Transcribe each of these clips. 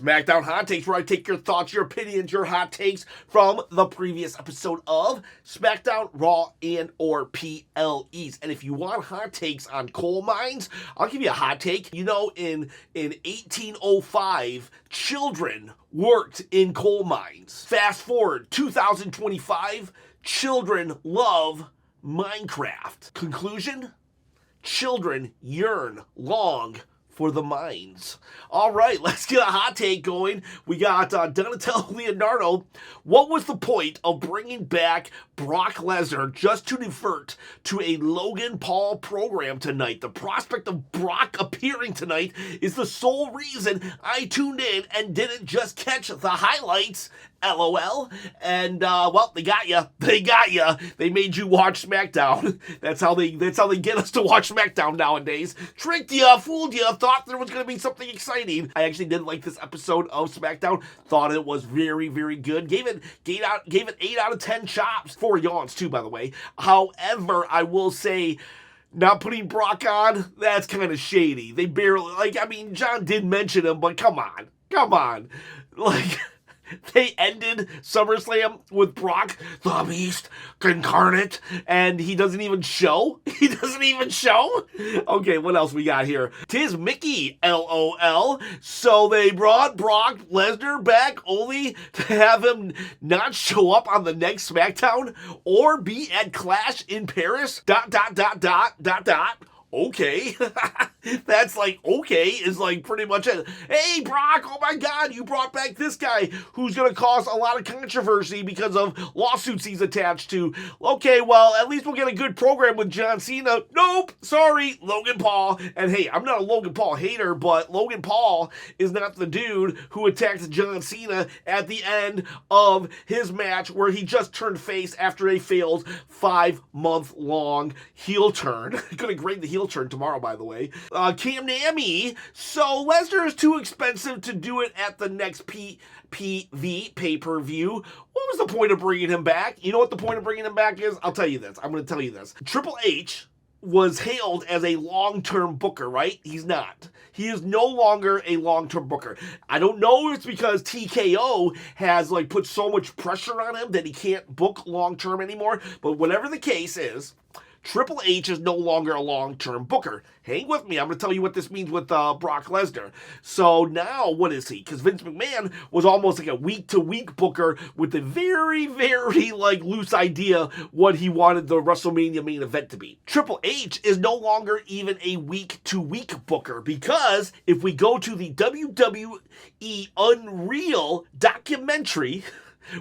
SmackDown Hot Takes, where I take your thoughts, your opinions, your hot takes from the previous episode of SmackDown, Raw, and or PLEs. And if you want hot takes on coal mines, I'll give you a hot take. You know, in 1805, children worked in coal mines. Fast forward, 2025, children love Minecraft. Conclusion? Children long for the mines. All right, let's get a hot take going. We got Donatello Leonardo. What was the point of bringing back Brock Lesnar just to divert to a Logan Paul program tonight? The prospect of Brock appearing tonight is the sole reason I tuned in and didn't just catch the highlights. LOL. And well, they got you. They made you watch SmackDown. That's how they get us to watch SmackDown nowadays. Tricked you, fooled you, thought there was going to be something exciting. I actually did like this episode of SmackDown. Thought it was very, very good. Gave it 8 out of 10 chops. 4 yawns too, by the way. However, I will say, not putting Brock on, that's kind of shady. They barely, John did mention him, but come on. They ended SummerSlam with Brock, the Beast Incarnate, and he doesn't even show? Okay, what else we got here? Tis Mickey, LOL. So they brought Brock Lesnar back only to have him not show up on the next SmackDown or be at Clash in Paris? ... Okay. That's okay is pretty much it. Hey, Brock, oh my God, you brought back this guy who's going to cause a lot of controversy because of lawsuits he's attached to. Okay, well, at least we'll get a good program with John Cena. Nope, sorry, Logan Paul. And hey, I'm not a Logan Paul hater, but Logan Paul is not the dude who attacked John Cena at the end of his match where he just turned face after a failed 5-month-long heel turn. Gonna grade the heel turn tomorrow, by the way. Cam Nami. So Lesnar is too expensive to do it at the next PPV pay-per-view. What was the point of bringing him back? You know what the point of bringing him back is? I'll tell you this. I'm going to tell you this. Triple H was hailed as a long-term booker, right? He's not. He is no longer a long-term booker. I don't know if it's because TKO has put so much pressure on him that he can't book long-term anymore, but whatever the case is, Triple H is no longer a long-term booker. Hang with me. I'm going to tell you what this means with Brock Lesnar. So now, what is he? Because Vince McMahon was almost like a week-to-week booker with a very, very loose idea what he wanted the WrestleMania main event to be. Triple H is no longer even a week-to-week booker because if we go to the WWE Unreal documentary,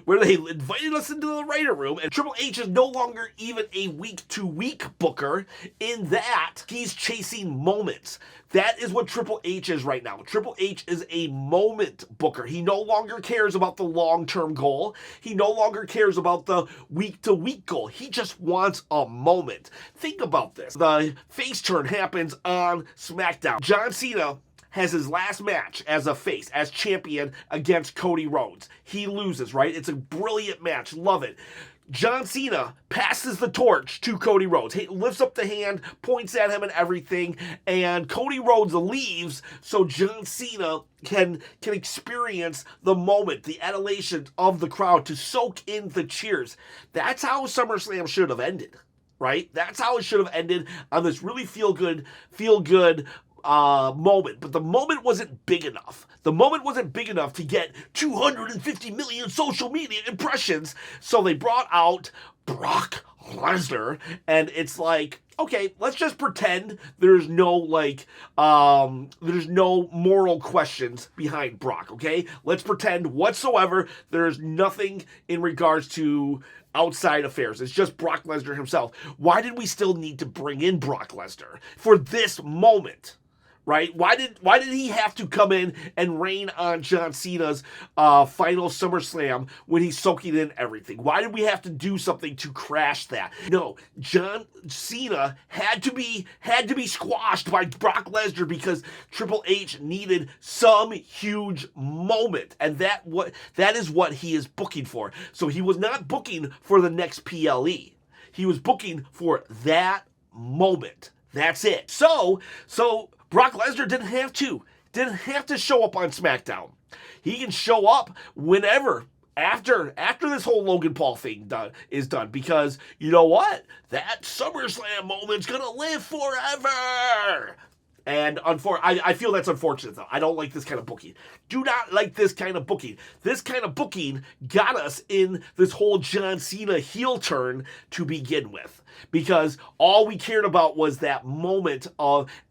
where they invited us into the writer room, and Triple H is no longer even a week-to-week booker in that he's chasing moments. That is what Triple H is right now. Triple H is a moment booker. He no longer cares about the long-term goal. He no longer cares about the week-to-week goal. He just wants a moment. Think about this. The face turn happens on SmackDown. John Cena has his last match as a face, as champion against Cody Rhodes. He loses, right? It's a brilliant match. Love it. John Cena passes the torch to Cody Rhodes. He lifts up the hand, points at him and everything, and Cody Rhodes leaves so John Cena can experience the moment, the adulation of the crowd, to soak in the cheers. That's how SummerSlam should have ended, right? That's how it should have ended, on this really feel good moment, but the moment wasn't big enough. The moment wasn't big enough to get 250 million social media impressions, so they brought out Brock Lesnar, and it's okay, let's just pretend there's no moral questions behind Brock, okay? Let's pretend whatsoever there's nothing in regards to outside affairs. It's just Brock Lesnar himself. Why did we still need to bring in Brock Lesnar for this moment? Right? Why did he have to come in and rain on John Cena's final SummerSlam when he's soaking in everything? Why did we have to do something to crash that? No, John Cena had to be squashed by Brock Lesnar because Triple H needed some huge moment, and that is what he is booking for. So he was not booking for the next PLE. He was booking for that moment. That's it. So Brock Lesnar didn't have to didn't have to show up on SmackDown. He can show up whenever after this whole Logan Paul thing is done, because you know what? That SummerSlam moment's gonna live forever. And I feel that's unfortunate, though. I don't like this kind of booking. Do not like this kind of booking. This kind of booking got us in this whole John Cena heel turn to begin with, because all we cared about was that moment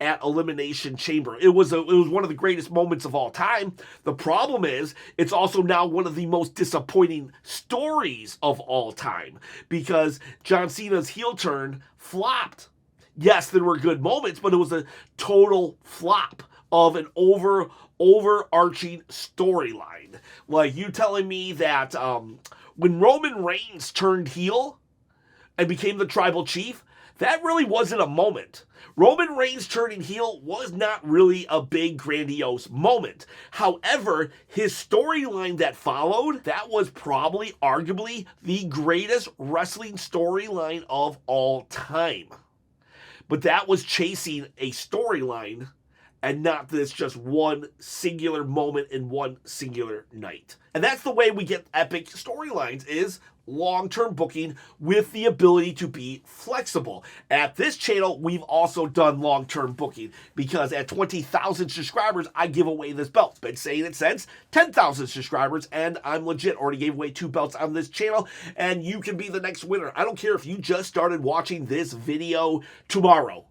at Elimination Chamber. It was one of the greatest moments of all time. The problem is, it's also now one of the most disappointing stories of all time, because John Cena's heel turn flopped. Yes, there were good moments, but it was a total flop of an overarching storyline. Like, you telling me that when Roman Reigns turned heel and became the tribal chief, that really wasn't a moment. Roman Reigns turning heel was not really a big, grandiose moment. However, his storyline that followed, that was probably, arguably, the greatest wrestling storyline of all time. But that was chasing a storyline and not this just one singular moment in one singular night. And that's the way we get epic storylines, is long-term booking with the ability to be flexible. At this channel, we've also done long-term booking, because at 20,000 subscribers, I give away this belt. Been saying it since 10,000 subscribers, and I'm legit. Already gave away 2 belts on this channel, and you can be the next winner. I don't care if you just started watching this video tomorrow,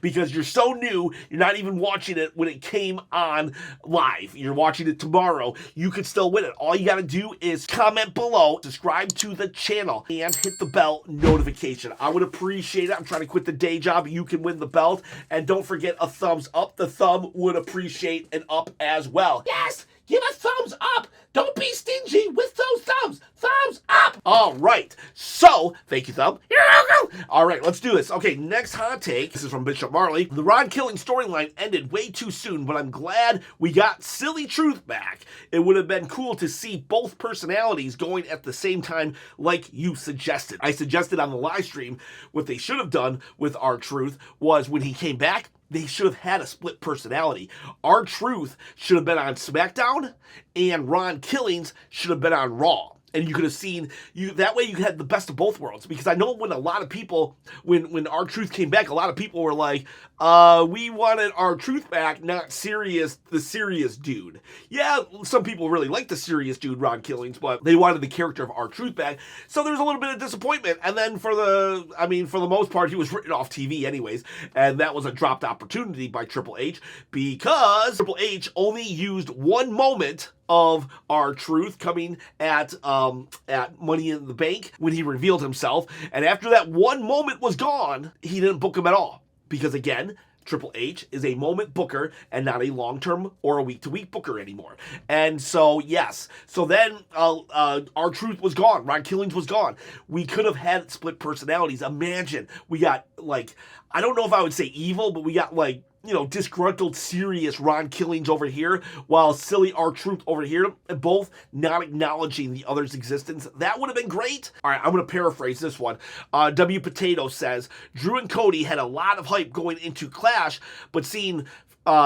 because you're so new, you're not even watching it when it came on live. You're watching it tomorrow. You could still win it. All you got to do is comment below, subscribe to the channel, and hit the bell notification. I would appreciate it. I'm trying to quit the day job. You can win the belt. And don't forget a thumbs up. The thumb would appreciate an up as well. Yes! Give a thumbs up! Don't be stingy with those thumbs! Thumbs up! All right. So, thank you, thumb. Here we go! All right, let's do this. Okay, next hot take. This is from Bishop Marley. The Ron killing storyline ended way too soon, but I'm glad we got Silly Truth back. It would have been cool to see both personalities going at the same time, like you suggested. I suggested on the live stream what they should have done with R-Truth was, when he came back, they should have had a split personality. R-Truth should have been on SmackDown, and Ron Killings should have been on Raw. And you could have seen, that way you had the best of both worlds. Because I know when a lot of people, when R-Truth came back, a lot of people were like, we wanted R-Truth back, not the serious dude. Yeah, some people really like the serious dude, Ron Killings, but they wanted the character of R-Truth back. So there was a little bit of disappointment. And then for the most part, he was written off TV anyways. And that was a dropped opportunity by Triple H, because Triple H only used one moment of R-Truth coming at Money in the Bank when he revealed himself. And after that one moment was gone, he didn't book him at all. Because again, Triple H is a moment booker and not a long-term or a week-to-week booker anymore. And so, yes. So then R-Truth was gone. Ron Killings was gone. We could have had split personalities. Imagine we got, like, I don't know if I would say evil, but we got, like, you know, disgruntled, serious Ron Killings over here, while silly R-Truth over here, and both not acknowledging the other's existence. That would have been great. All right, I'm going to paraphrase this one. W. Potato says, Drew and Cody had a lot of hype going into Clash, but seeing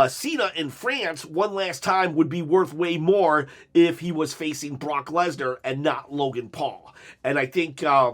Cena in France one last time would be worth way more if he was facing Brock Lesnar and not Logan Paul. And I think, I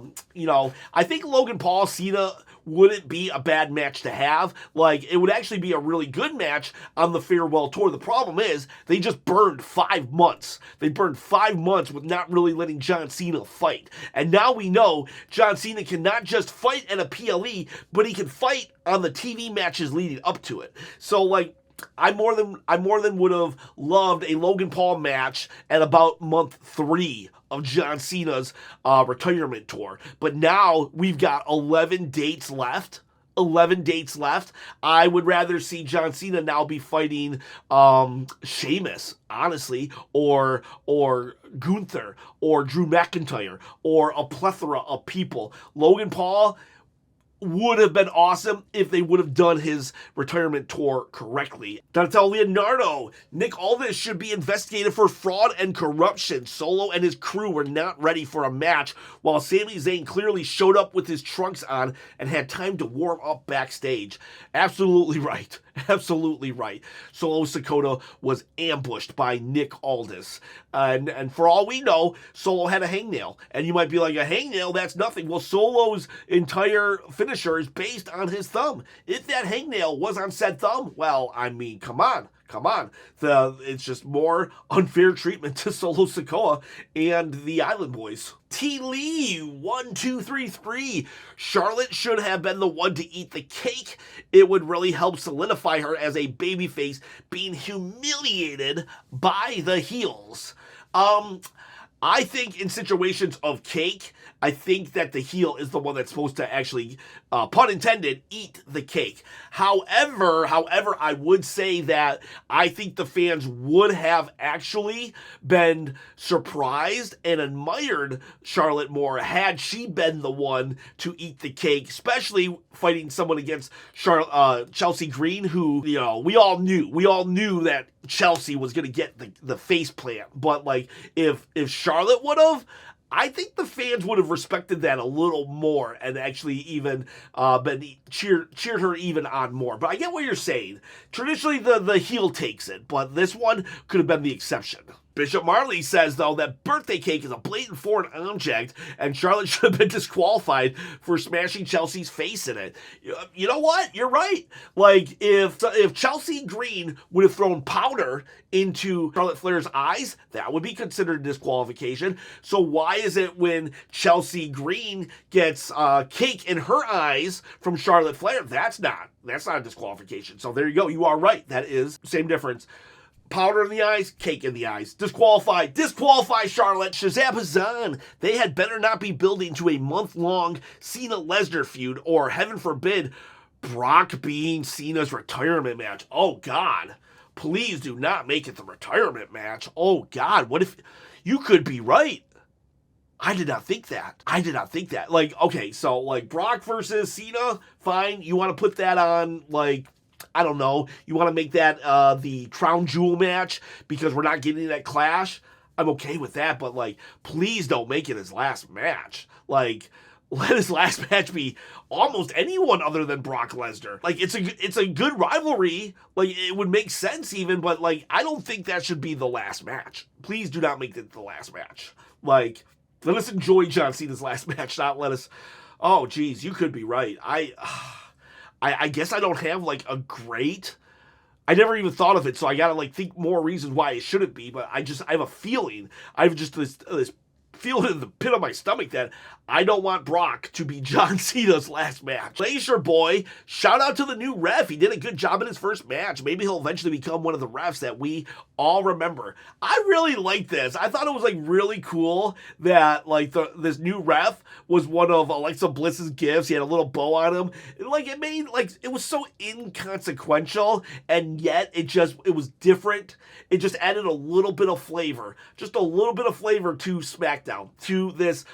think Logan Paul, Cena wouldn't be a bad match to have. Like, it would actually be a really good match on the farewell tour. The problem is, they just burned 5 months. They burned 5 months with not really letting John Cena fight. And now we know John Cena can not just fight at a PLE, but he can fight on the TV matches leading up to it. So, like, I more than would have loved a Logan Paul match at about month 3 of John Cena's retirement tour. But now we've got 11 dates left. 11 dates left. I would rather see John Cena now be fighting Sheamus, honestly, or Gunther, or Drew McIntyre, or a plethora of people. Logan Paul, would have been awesome if they would have done his retirement tour correctly. Donatello Leonardo, Nick Aldis should be investigated for fraud and corruption. Solo and his crew were not ready for a match, while Sami Zayn clearly showed up with his trunks on and had time to warm up backstage. Absolutely right. Absolutely right. Solo Sikoa was ambushed by Nick Aldis. And for all we know, Solo had a hangnail. And you might be like, a hangnail? That's nothing. Well, Solo's entire finisher is based on his thumb. If that hangnail was on said thumb, well, I mean, come on. It's just more unfair treatment to Solo Sikoa and the Island Boys. T. Lee, 1233. Charlotte should have been the one to eat the cake. It would really help solidify her as a babyface being humiliated by the heels. I think in situations of cake, I think that the heel is the one that's supposed to actually, pun intended, eat the cake. However, I would say that I think the fans would have actually been surprised and admired Charlotte more had she been the one to eat the cake, especially fighting someone against Chelsea Green, who, you know, we all knew that Chelsea was going to get the face plant. But, like, if Charlotte would have, I think the fans would have respected that a little more and actually even cheered her even on more. But I get what you're saying. Traditionally, the heel takes it, but this one could have been the exception. Bishop Marley says, though, that birthday cake is a blatant foreign object and Charlotte should have been disqualified for smashing Chelsea's face in it. You know what? You're right. Like, if Chelsea Green would have thrown powder into Charlotte Flair's eyes, that would be considered disqualification. So why is it when Chelsea Green gets cake in her eyes from Charlotte Flair, that's not a disqualification. So there you go. You are right. That is same difference. Powder in the eyes, cake in the eyes. Disqualify Charlotte. Shazam Hazan. They had better not be building to a month-long Cena-Lesnar feud, or heaven forbid, Brock being Cena's retirement match. Oh, God. Please do not make it the retirement match. Oh, God. What if... You could be right. I did not think that. Like, okay, so, like, Brock versus Cena, fine. You want to put that on, like... I don't know, you want to make that the crown jewel match because we're not getting that clash? I'm okay with that, but, like, please don't make it his last match. Like, let his last match be almost anyone other than Brock Lesnar. Like, it's a good rivalry. Like, it would make sense even, but, like, I don't think that should be the last match. Please do not make it the last match. Like, let us enjoy John Cena's last match, not let us... Oh, geez, you could be right. I guess I don't have, like, a great... I never even thought of it, so I gotta, like, think more reasons why it shouldn't be, but I have a feeling. I have just this feeling in the pit of my stomach that I don't want Brock to be John Cena's last match. Glacier Boy, shout out to the new ref. He did a good job in his first match. Maybe he'll eventually become one of the refs that we all remember. I really like this. I thought it was, like, really cool that, like, this new ref was one of Alexa Bliss's gifts. He had a little bow on him. And, like, it made, like, it was so inconsequential, and yet it was different. It just added a little bit of flavor. Just a little bit of flavor to SmackDown, to this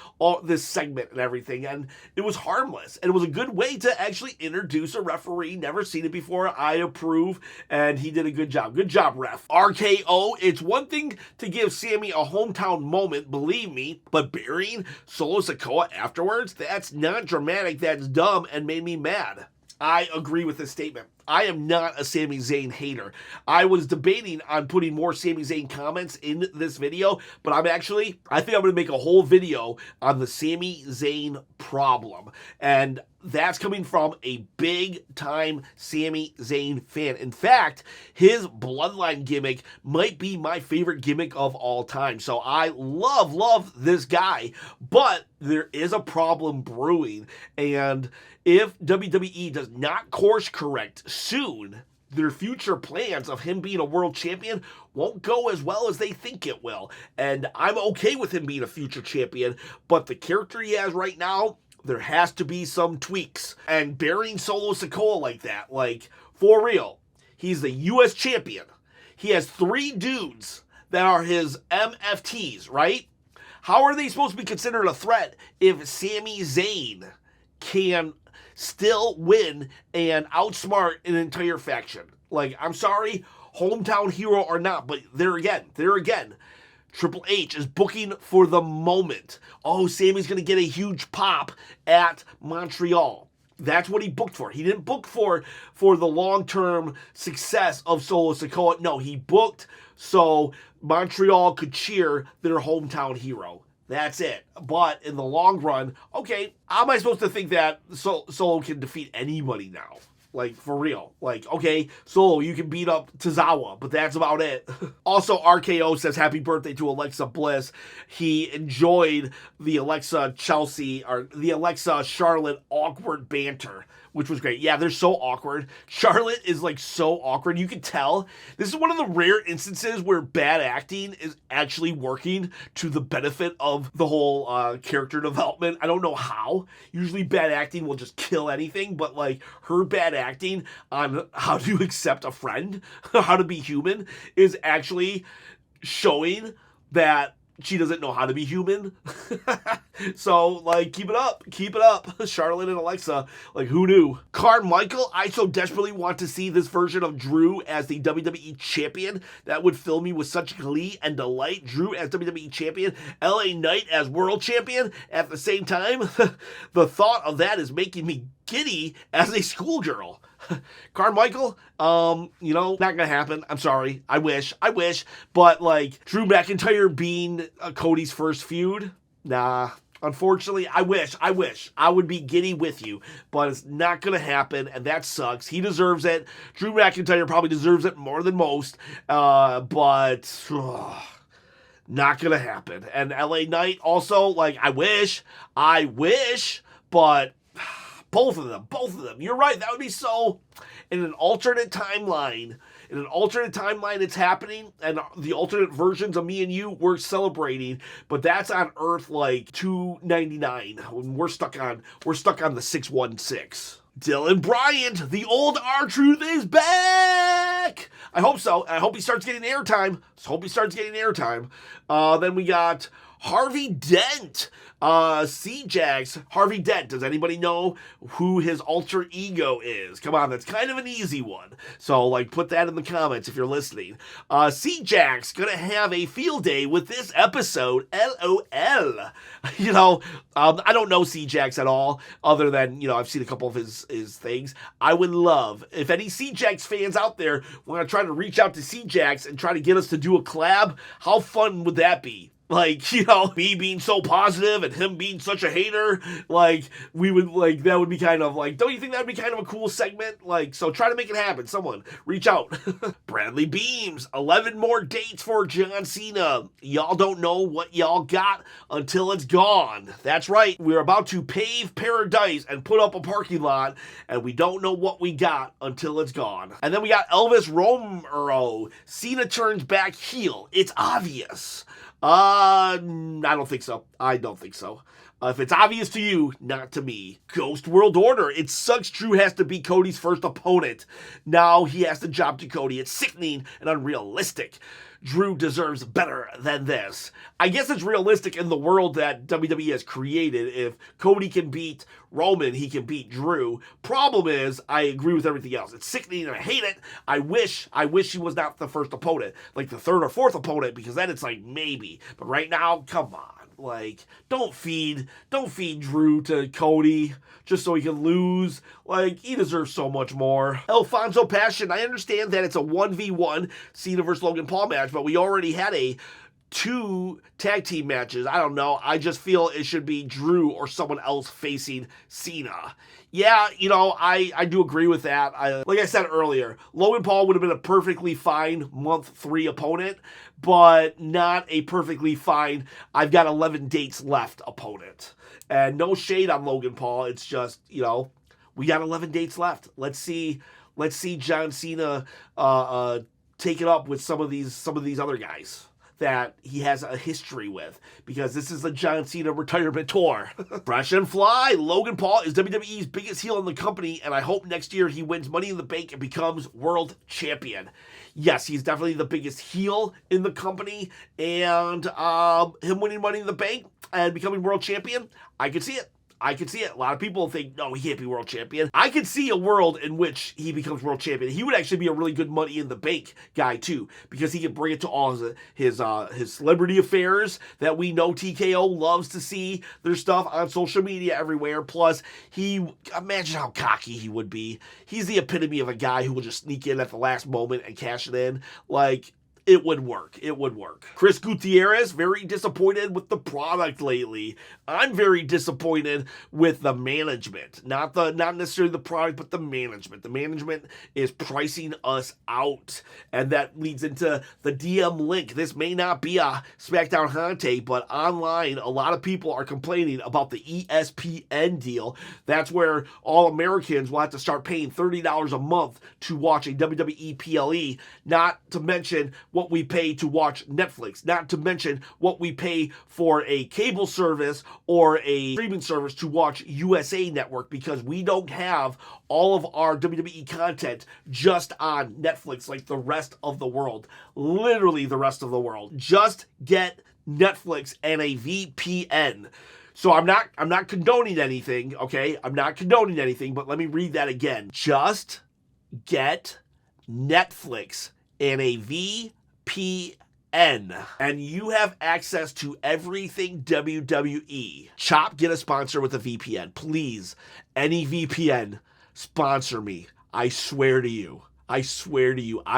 segment and everything, and it was harmless, and it was a good way to actually introduce a referee. Never seen it before. I approve, and he did a good job. Good job, ref. RKO, it's one thing to give Sami a hometown moment, believe me, but burying Solo Sikoa afterwards, that's not dramatic, that's dumb, and made me mad. I agree with this statement. I am not a Sami Zayn hater. I was debating on putting more Sami Zayn comments in this video, but I think I'm going to make a whole video on the Sami Zayn problem. And that's coming from a big-time Sami Zayn fan. In fact, his bloodline gimmick might be my favorite gimmick of all time. So I love this guy, but there is a problem brewing, and if WWE does not course correct soon, their future plans of him being a world champion won't go as well as they think it will. And I'm okay with him being a future champion, but the character he has right now, there has to be some tweaks. And burying Solo Sikoa like that, like, for real, he's the U.S. champion. He has 3 dudes that are his MFTs, right? How are they supposed to be considered a threat if Sami Zayn can still win and outsmart an entire faction. Like, I'm sorry, hometown hero or not, but there again, Triple H is booking for the moment. Oh, Sami's going to get a huge pop at Montreal. That's what he booked for. He didn't book for the long-term success of Solo Sikoa. No, he booked so Montreal could cheer their hometown hero. That's it. But in the long run, okay, how am I supposed to think that Solo can defeat anybody now? Like, for real. Like, okay, Solo, you can beat up Tozawa, but that's about it. Also, RKO says happy birthday to Alexa Bliss. He enjoyed the Alexa Chelsea, or the Alexa Charlotte awkward banter, which was great. Yeah, they're so awkward. Charlotte is, like, so awkward. You can tell. This is one of the rare instances where bad acting is actually working to the benefit of the whole character development. I don't know how. Usually bad acting will just kill anything, but, like, her bad acting on how to accept a friend, how to be human, is actually showing that she doesn't know how to be human. So, like, keep it up. Charlotte and Alexa, like, who knew? Carmichael, I so desperately want to see this version of Drew as the WWE Champion. That would fill me with such glee and delight. Drew as WWE Champion, LA Knight as World Champion at the same time. The thought of that is making me giddy as a schoolgirl. Carmichael, not gonna happen. I'm sorry. I wish. But, like, Drew McIntyre being Cody's first feud, nah. Unfortunately, I wish. I would be giddy with you, but it's not gonna happen, and that sucks. He deserves it. Drew McIntyre probably deserves it more than most, but not gonna happen. And LA Knight also, like, I wish, but both of them. You're right. That would be so. In an alternate timeline, it's happening, and the alternate versions of me and you, we're celebrating. But that's on Earth, like, 299. When we're stuck on the 616. Dylan Bryant, the old R-Truth is back. I hope so. I hope he starts getting airtime. Then we got Harvey Dent. C-Jax, Harvey Dent. Does anybody know who his alter ego is? Come on, that's kind of an easy one. So, like, put that in the comments if you're listening. C-Jax gonna have a field day with this episode. LOL. I don't know C-Jax at all, other than, I've seen a couple of his things. I would love, if any C-Jax fans out there want to try to reach out to C-Jax and try to get us to do a collab, how fun would that be? Like, me being so positive and him being such a hater, like, that would be kind of, like, don't you think that would be kind of a cool segment? Like, so try to make it happen. Someone, reach out. Bradley Beams, 11 more dates for John Cena. Y'all don't know what y'all got until it's gone. That's right. We're about to pave paradise and put up a parking lot, and we don't know what we got until it's gone. And then we got Elvis Romero. Cena turns back heel. It's obvious. I don't think so. If it's obvious to you, not to me. Ghost World Order. It sucks Drew has to be Cody's first opponent. Now he has to job to Cody. It's sickening and unrealistic. Drew deserves better than this. I guess it's realistic in the world that WWE has created. If Cody can beat Roman, he can beat Drew. Problem is, I agree with everything else. It's sickening and I hate it. I wish he was not the first opponent, like the third or fourth opponent, because then it's like maybe. But right now, come on. Like, don't feed Drew to Cody just so he can lose. Like, he deserves so much more. Alfonso Passion, I understand that it's a 1v1 Cena versus Logan Paul match, but we already had a 2 tag team matches. I don't know. I just feel it should be Drew or someone else facing Cena. Yeah, I do agree with that. Like I said earlier, Logan Paul would have been a perfectly fine month 3 opponent, but not a perfectly fine, I've got 11 dates left opponent. And no shade on Logan Paul. It's just, we got 11 dates left. Let's see John Cena take it up with some of these other guys that he has a history with, because this is the John Cena retirement tour. Fresh and fly, Logan Paul is WWE's biggest heel in the company, and I hope next year he wins Money in the Bank and becomes world champion. Yes, he's definitely the biggest heel in the company, and him winning Money in the Bank and becoming world champion, I could see it. I could see it. A lot of people think, no, he can't be world champion. I could see a world in which he becomes world champion. He would actually be a really good Money in the Bank guy too, because he could bring it to all his celebrity affairs that we know TKO loves to see their stuff on social media everywhere. Plus, imagine how cocky he would be. He's the epitome of a guy who will just sneak in at the last moment and cash it in. Like, it would work. It would work. Chris Gutierrez, very disappointed with the product lately. I'm very disappointed with the management. Not necessarily the product, but the management. The management is pricing us out. And that leads into the DM link. This may not be a SmackDown Hante, but online, a lot of people are complaining about the ESPN deal. That's where all Americans will have to start paying $30 a month to watch a WWE PLE, not to mention what we pay to watch Netflix, not to mention what we pay for a cable service or a streaming service to watch USA Network, because we don't have all of our WWE content just on Netflix like the rest of the world. Literally the rest of the world. Just get Netflix and a VPN. So I'm not condoning anything, okay? I'm not condoning anything, but let me read that again. Just get Netflix and a VPN, and you have access to everything WWE. Chop, get a sponsor with a VPN. Please, any VPN, sponsor me. I swear to you. I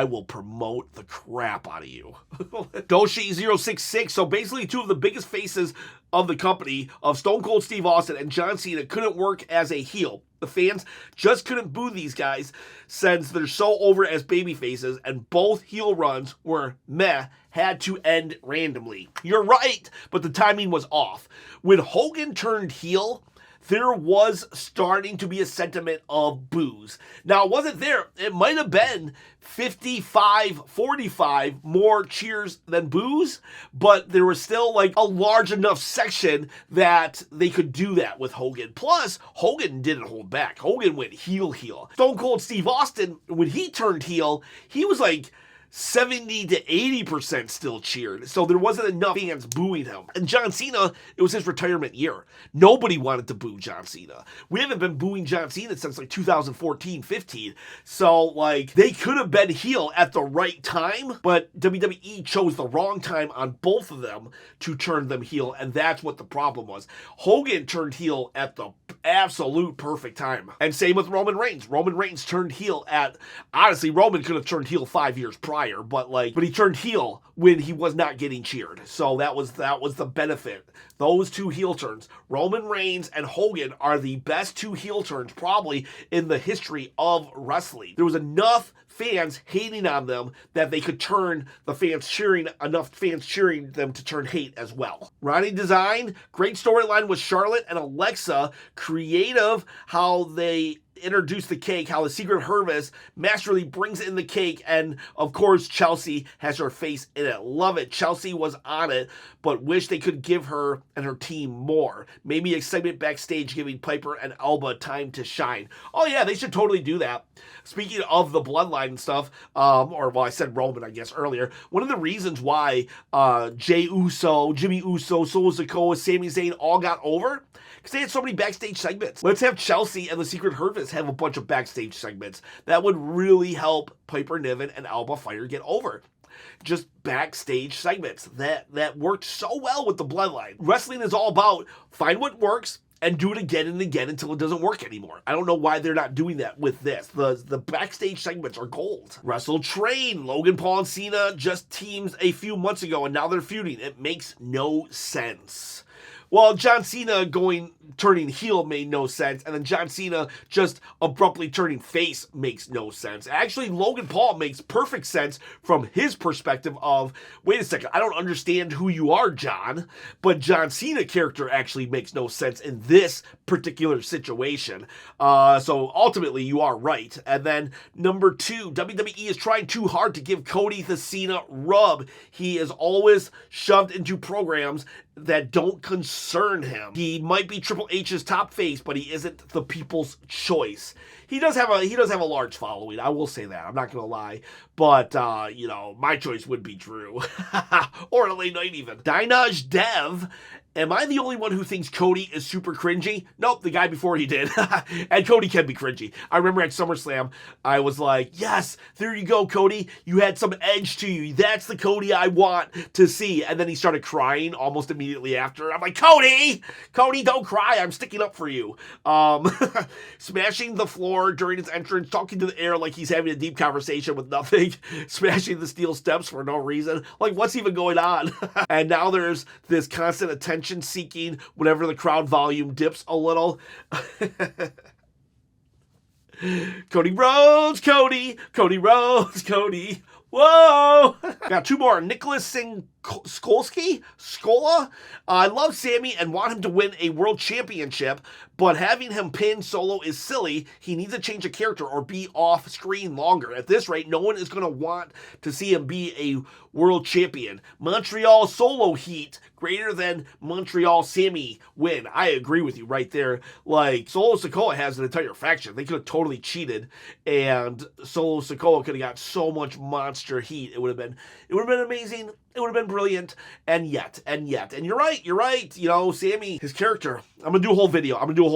will promote the crap out of you. Doshi066. So basically, two of the biggest faces of the company, of Stone Cold Steve Austin and John Cena, couldn't work as a heel. The fans just couldn't boo these guys since they're so over as baby faces, and both heel runs were meh, had to end randomly. You're right, but the timing was off. When Hogan turned heel, there was starting to be a sentiment of boos. Now, it wasn't there. It might have been 55-45 more cheers than boos, but there was still like a large enough section that they could do that with Hogan. Plus, Hogan didn't hold back. Hogan went heel. Stone Cold Steve Austin, when he turned heel, he was like 70 to 80% still cheered. So there wasn't enough fans booing him. And John Cena, it was his retirement year. Nobody wanted to boo John Cena. We haven't been booing John Cena since like 2014-15. So like they could have been heel at the right time, but WWE chose the wrong time on both of them to turn them heel. And that's what the problem was. Hogan turned heel at the absolute perfect time. And same with Roman Reigns. Roman Reigns turned heel honestly, Roman could have turned heel 5 years prior. But he turned heel when he was not getting cheered. So that was the benefit. Those two heel turns, Roman Reigns and Hogan, are the best two heel turns probably in the history of wrestling. There was enough fans hating on them that they could turn enough fans cheering them to turn hate as well. Ronnie Design, great storyline with Charlotte and Alexa. Creative how they introduce the cake, how the Secret Harvest masterfully brings in the cake, and of course Chelsea has her face in it. Love it. Chelsea was on it, but wish they could give her and her team more. Maybe a segment backstage giving Piper and Alba time to shine. Oh yeah, they should totally do that. Speaking of the bloodline and stuff, I said Roman, I guess, earlier. One of the reasons why Jey Uso, Jimmy Uso, Sikoa, Sami Zayn all got over, because they had so many backstage segments. Let's have Chelsea and the Secret Harvest have a bunch of backstage segments. That would really help Piper Niven and Alba Fire get over. Just backstage segments. That worked so well with the bloodline. Wrestling is all about find what works and do it again and again until it doesn't work anymore. I don't know why they're not doing that with this. The backstage segments are gold. Wrestle Train. Logan Paul and Cena just teamed a few months ago and now they're feuding. It makes no sense. Well, John Cena turning heel made no sense, and then John Cena just abruptly turning face makes no sense. Actually, Logan Paul makes perfect sense from his perspective of, wait a second, I don't understand who you are, John, but John Cena character actually makes no sense in this particular situation. So ultimately, you are right. And then number 2, WWE is trying too hard to give Cody the Cena rub. He is always shoved into programs that don't concern him. He might be Triple H's top face, but he isn't the people's choice. He does have a large following. I will say that. I'm not gonna lie, but my choice would be Drew or LA Knight even. Dinaj Dev Am I the only one who thinks Cody is super cringy? Nope, the guy before he did. And Cody can be cringy. I remember at SummerSlam, I was like, yes, there you go, Cody. You had some edge to you. That's the Cody I want to see. And then he started crying almost immediately after. I'm like, Cody, don't cry. I'm sticking up for you. Smashing the floor during his entrance, talking to the air like he's having a deep conversation with nothing. Smashing the steel steps for no reason. Like, what's even going on? And now there's this constant attention seeking whenever the crowd volume dips a little. Cody Rhodes, Cody Rhodes, Cody. Whoa! Got two more. Nicholas Sikoa. I love Sami and want him to win a world championship, but having him pin Solo is silly. He needs to change a character or be off screen longer. At this rate, no one is going to want to see him be a world champion. Montreal Solo heat greater than Montreal Sami win. I agree with you right there. Like, Solo Sikoa has an entire faction. They could have totally cheated, and Solo Sikoa could have got so much monster heat. It would have been amazing. It would have been brilliant, and yet. And you're right. You know, Sami, his character. I'm going to do a whole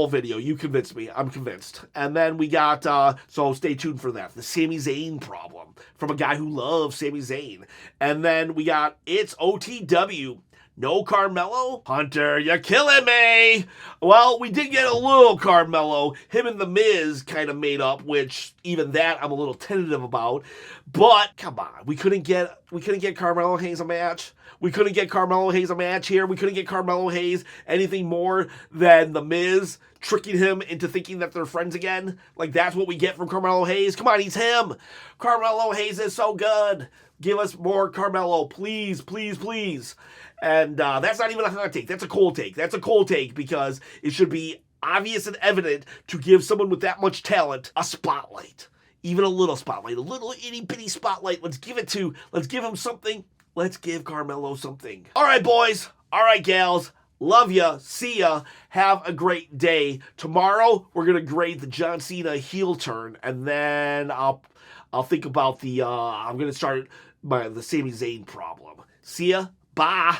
video. You convinced me. I'm convinced. And then we got, so stay tuned for that. The Sami Zayn problem from a guy who loves Sami Zayn. And then we got, it's OTW. No Carmelo? Hunter, you're killing me! Well, we did get a little Carmelo. Him and The Miz kind of made up, which even that I'm a little tentative about. But, come on, we couldn't get Carmelo Hayes a match. We couldn't get Carmelo Hayes a match here. We couldn't get Carmelo Hayes anything more than The Miz tricking him into thinking that they're friends again. Like, that's what we get from Carmelo Hayes. Come on, he's him. Carmelo Hayes is so good. Give us more Carmelo, please. And that's not even a hot take. That's a cold take because it should be obvious and evident to give someone with that much talent a spotlight. Even a little spotlight, a little itty-bitty spotlight. Let's give him something. Let's give Carmelo something. All right, boys. All right, gals. Love ya. See ya. Have a great day. Tomorrow, we're going to grade the John Cena heel turn, and then I'll think about I'm going to start the Sami Zayn problem. See ya. Bye.